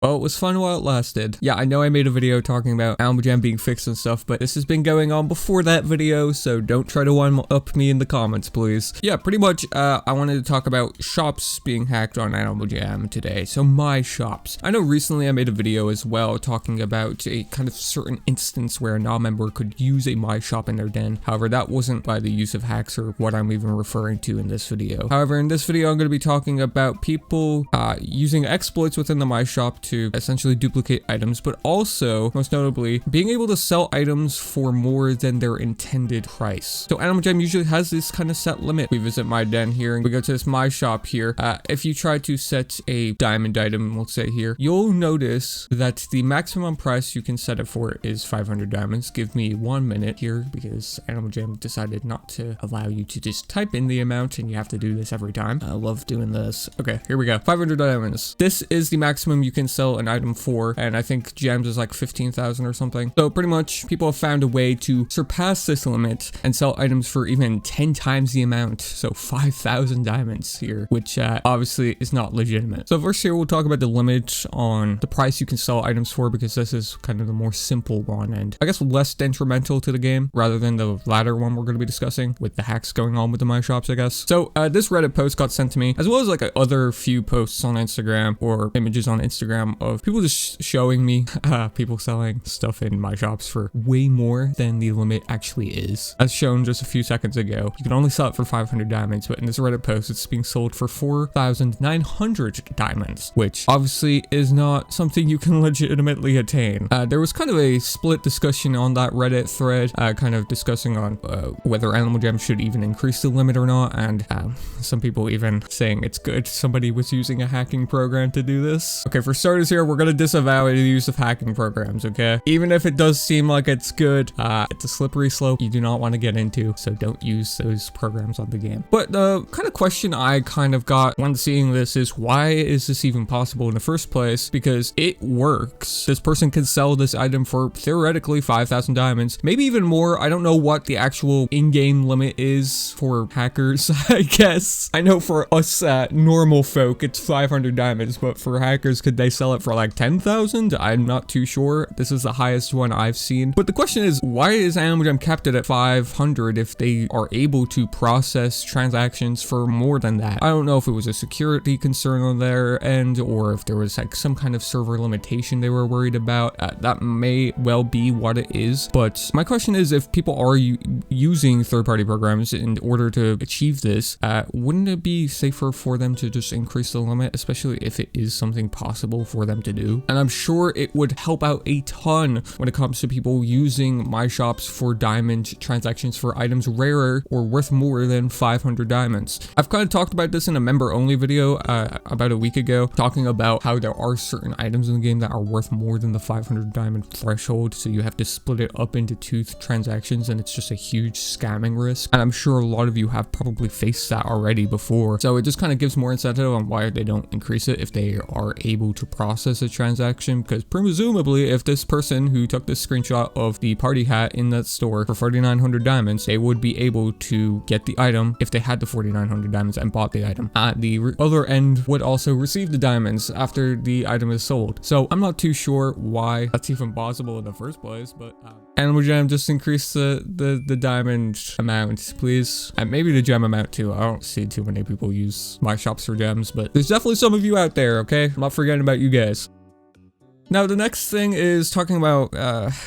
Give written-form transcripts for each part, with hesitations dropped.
Well, it was fun while it lasted. Yeah, I know I made a video talking about animaljam being fixed and stuff, but this has been going on before that video, so don't try to one-up me in the comments, please. Yeah, pretty much, I wanted to talk about shops being hacked on animaljam today. So my shops. I know recently I made a video as well talking about a kind of certain instance where a non-member could use a my shop in their den. However, that wasn't by the use of hacks or what I'm even referring to in this video. However, in this video, I'm going to be talking about people using exploits within the my shop to essentially duplicate items, but also, most notably, being able to sell items for more than their intended price. So animaljam usually has this kind of set limit. We visit my den here and we go to this my shop here. If you try to set a diamond item, let's say here, you'll notice that the maximum price you can set it for is 500 diamonds. Give me 1 minute here because animaljam decided not to allow you to just type in the amount and you have to do this every time. I love doing this. Okay, here we go. 500 diamonds. This is the maximum you can sell an item for, and I think gems is like 15,000 or something. So pretty much people have found a way to surpass this limit and sell items for even 10 times the amount. So 5,000 diamonds here, which obviously is not legitimate. So first here we'll talk about the limit on the price you can sell items for, because this is kind of the more simple one and I guess less detrimental to the game rather than the latter one we're going to be discussing with the hacks going on with the my shops, I guess. So this Reddit post got sent to me, as well as like other few posts on Instagram or images on Instagram of people just showing me people selling stuff in my shops for way more than the limit actually is. As shown just a few seconds ago, you can only sell it for 500 diamonds, but in this Reddit post, it's being sold for 4,900 diamonds, which obviously is not something you can legitimately attain. There was kind of a split discussion on that Reddit thread, kind of discussing on whether animaljam should even increase the limit or not, and some people even saying it's good somebody was using a hacking program to do this. Okay, for starters here, we're gonna disavow the use of hacking programs, okay? Even if it does seem like it's good, it's a slippery slope you do not want to get into, so don't use those programs on the game. But the kind of question I kind of got when seeing this is, why is this even possible in the first place? Because it works. This person can sell this item for theoretically 5,000 diamonds, maybe even more. I don't know what the actual in-game limit is for hackers, I guess. I know for us normal folk, it's 500 diamonds, but for hackers, could they sell it for like 10,000? I'm not too sure. This is the highest one I've seen. But the question is, why is animaljam capped it at 500 if they are able to process transactions for more than that? I don't know if it was a security concern on their end or if there was like some kind of server limitation they were worried about. That may well be what it is. But my question is, if people are using third-party programs in order to achieve this, wouldn't it be safer for them to just increase the limit, especially if it is something possible for them to do? And I'm sure it would help out a ton when it comes to people using my shops for diamond transactions for items rarer or worth more than 500 diamonds. I've kind of talked about this in a member only video about a week ago, talking about how there are certain items in the game that are worth more than the 500 diamond threshold, so you have to split it up into 2 transactions and it's just a huge scamming risk. And I'm sure a lot of you have probably faced that already before, so it just kind of gives more incentive on why they don't increase it if they are able to process a transaction, because presumably if this person who took this screenshot of the party hat in that store for 4,900 diamonds, they would be able to get the item if they had the 4,900 diamonds and bought the item. At the other end would also receive the diamonds after the item is sold. So I'm not too sure why that's even possible in the first place, but animaljam, just increase the diamond amount, please. And maybe the gem amount too. I don't see too many people use my shops for gems, but there's definitely some of you out there, okay? I'm not forgetting about you guys. Now, the next thing is talking about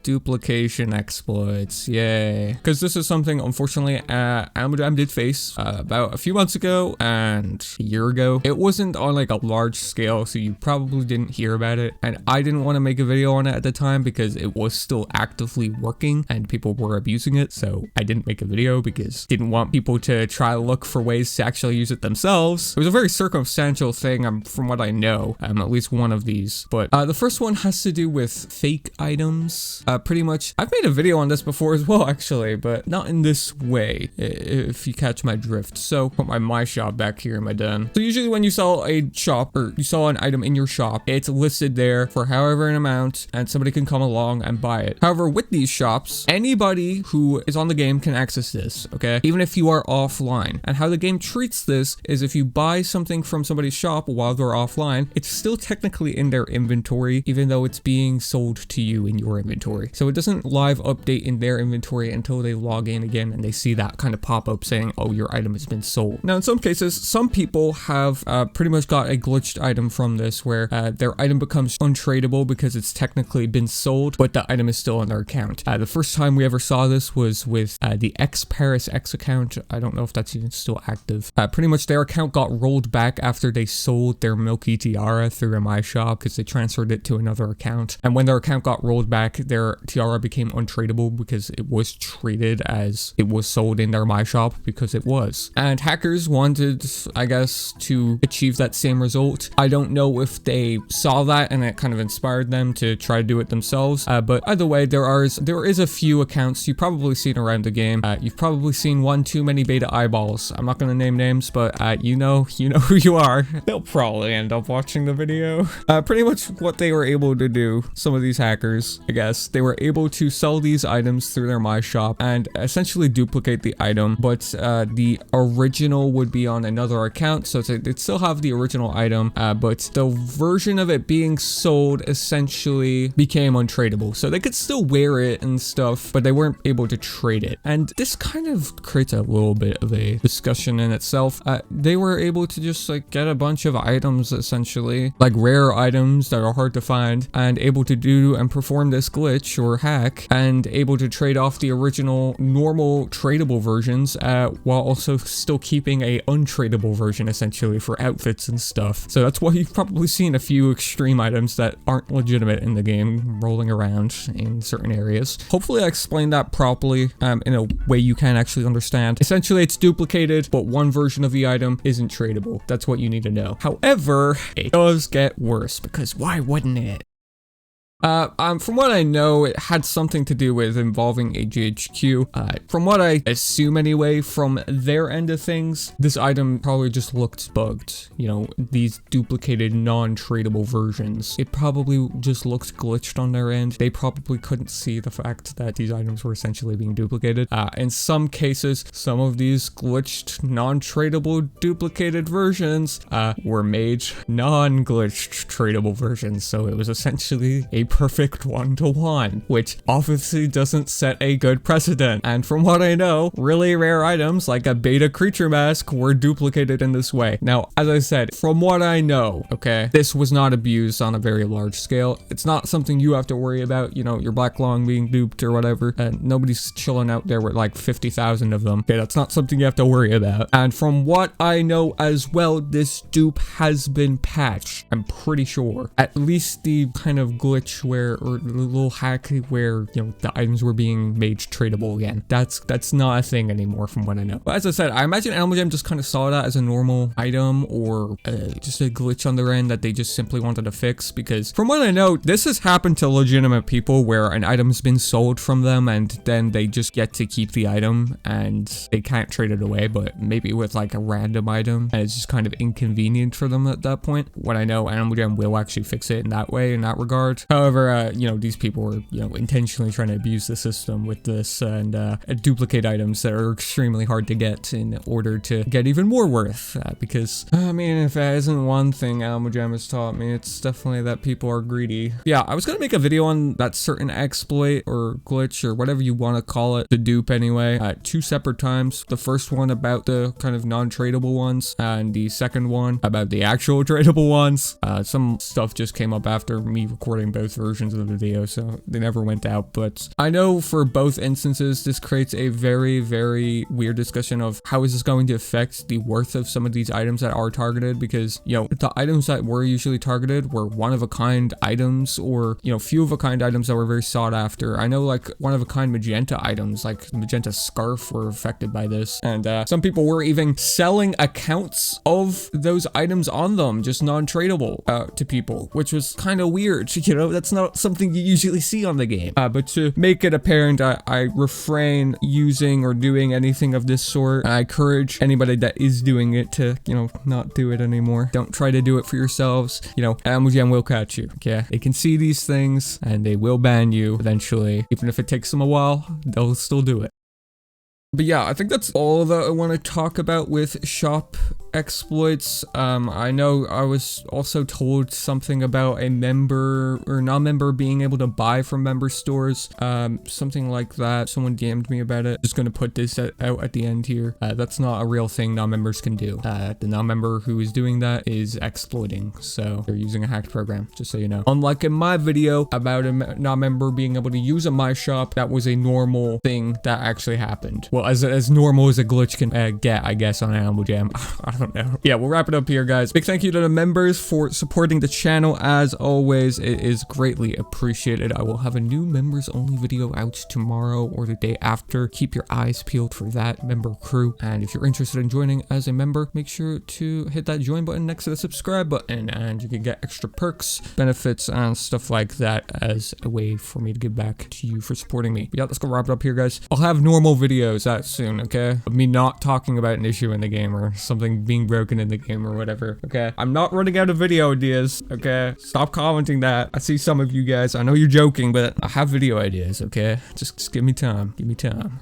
duplication exploits. Yay. Because this is something, unfortunately, animaljam did face about a few months ago and a year ago. It wasn't on like a large scale, so you probably didn't hear about it. And I didn't want to make a video on it at the time because it was still actively working and people were abusing it. So I didn't make a video because I didn't want people to try to look for ways to actually use it themselves. It was a very circumstantial thing, from what I know, at least one of these. But the first one one has to do with fake items. Pretty much, I've made a video on this before as well, actually, but not in this way, if you catch my drift. So, put my shop back here in my den. So usually when you sell a shop, or you sell an item in your shop, it's listed there for however an amount, and somebody can come along and buy it. However, with these shops, anybody who is on the game can access this, okay? Even if you are offline. And how the game treats this is if you buy something from somebody's shop while they're offline, it's still technically in their inventory, even though it's being sold to you in your inventory. So it doesn't live update in their inventory until they log in again and they see that kind of pop-up saying, oh, your item has been sold. Now, in some cases, some people have pretty much got a glitched item from this where their item becomes untradeable because it's technically been sold, but the item is still on their account. The first time we ever saw this was with the Paris X account. I don't know if that's even still active. Pretty much their account got rolled back after they sold their Milky Tiara through my shop because they transferred it to another account. And when their account got rolled back, their tiara became untradeable because it was treated as it was sold in their my shop, because it was. And hackers wanted, I guess, to achieve that same result. I don't know if they saw that and it kind of inspired them to try to do it themselves. But either way, there is a few accounts you've probably seen around the game. You've probably seen one too many beta eyeballs. I'm not going to name names, but you know who you are. They'll probably end up watching the video. Pretty much what they were able to do, some of these hackers, I guess, they were able to sell these items through their my shop and essentially duplicate the item, but the original would be on another account, so they'd still have the original item, but the version of it being sold essentially became untradeable. So they could still wear it and stuff, but they weren't able to trade it. And this kind of creates a little bit of a discussion in itself. They were able to just like get a bunch of items, essentially like rare items that are hard to find, and able to do and perform this glitch or hack, and able to trade off the original normal tradable versions while also still keeping a untradeable version essentially for outfits and stuff. So that's why you've probably seen a few extreme items that aren't legitimate in the game rolling around in certain areas. Hopefully I explained that properly in a way you can actually understand. Essentially it's duplicated, but one version of the item isn't tradable. That's what you need to know. However, it does get worse, because why wouldn't it? From what I know, it had something to do with involving a GHQ. From what I assume anyway, from their end of things, this item probably just looked bugged. You know, these duplicated non-tradable versions. It probably just looked glitched on their end. They probably couldn't see the fact that these items were essentially being duplicated. In some cases, some of these glitched non-tradable duplicated versions were made non-glitched tradable versions. So it was essentially a perfect one-to-one, which obviously doesn't set a good precedent. And from what I know, really rare items like a beta creature mask were duplicated in this way. Now, as I said, from what I know, okay, this was not abused on a very large scale. It's not something you have to worry about, you know, your black long being duped or whatever, and nobody's chilling out there with like 50,000 of them. Okay, that's not something you have to worry about. And from what I know as well, this dupe has been patched, I'm pretty sure. At least the kind of glitch where, or the little hack where, you know, the items were being made tradable again. That's not a thing anymore from what I know. But as I said, I imagine animaljam just kind of saw that as a normal item, or just a glitch on their end that they just simply wanted to fix, because from what I know, this has happened to legitimate people where an item's been sold from them and then they just get to keep the item and they can't trade it away, but maybe with like a random item, and it's just kind of inconvenient for them at that point. What I know, animaljam will actually fix it in that way, in that regard. However, you know, these people were, you know, intentionally trying to abuse the system with this and duplicate items that are extremely hard to get in order to get even more worth. Because, I mean, if that isn't one thing animaljam has taught me, it's definitely that people are greedy. Yeah, I was gonna make a video on that certain exploit or glitch or whatever you want to call it, the dupe anyway, at 2 separate times. The first one about the kind of non-tradable ones, and the second one about the actual tradable ones. Some stuff just came up after me recording both versions of the video, so they never went out. But I know for both instances, this creates a very, very weird discussion of how is this going to affect the worth of some of these items that are targeted, because, you know, the items that were usually targeted were one-of-a-kind items, or, you know, few-of-a-kind items that were very sought after. I know, like, one-of-a-kind magenta items, like magenta scarf, were affected by this, and some people were even selling accounts of those items on them, just non-tradable to people, which was kind of weird. You know, that's not something you usually see on the game. But to make it apparent, I refrain using or doing anything of this sort. I encourage anybody that is doing it to, you know, not do it anymore. Don't try to do it for yourselves. You know, animaljam will catch you. Okay, they can see these things and they will ban you eventually. Even if it takes them a while, they'll still do it. But yeah, I think that's all that I want to talk about with shop exploits. I know I was also told something about a member or non-member being able to buy from member stores, something like that. Someone DM'd me about it. Just gonna put this out at the end here. That's not a real thing non-members can do. The non-member who is doing that is exploiting, so they're using a hacked program, just so you know. Unlike in my video about a non-member being able to use a my shop, that was a normal thing that actually happened. Well, as normal as a glitch can get, I guess, on animaljam. I don't know. Yeah, we'll wrap it up here, guys. Big thank you to the members for supporting the channel. As always, it is greatly appreciated. I will have a new members only video out tomorrow or the day after. Keep your eyes peeled for that member crew. And if you're interested in joining as a member, make sure to hit that join button next to the subscribe button, and you can get extra perks, benefits, and stuff like that as a way for me to give back to you for supporting me. But yeah, let's go wrap it up here, guys. I'll have normal videos out soon, okay? Of me not talking about an issue in the game or something being broken in the game or whatever, okay? I'm not running out of video ideas, okay? Stop commenting that. I see some of you guys. I know you're joking, but I have video ideas, okay? Just give me time. Give me time.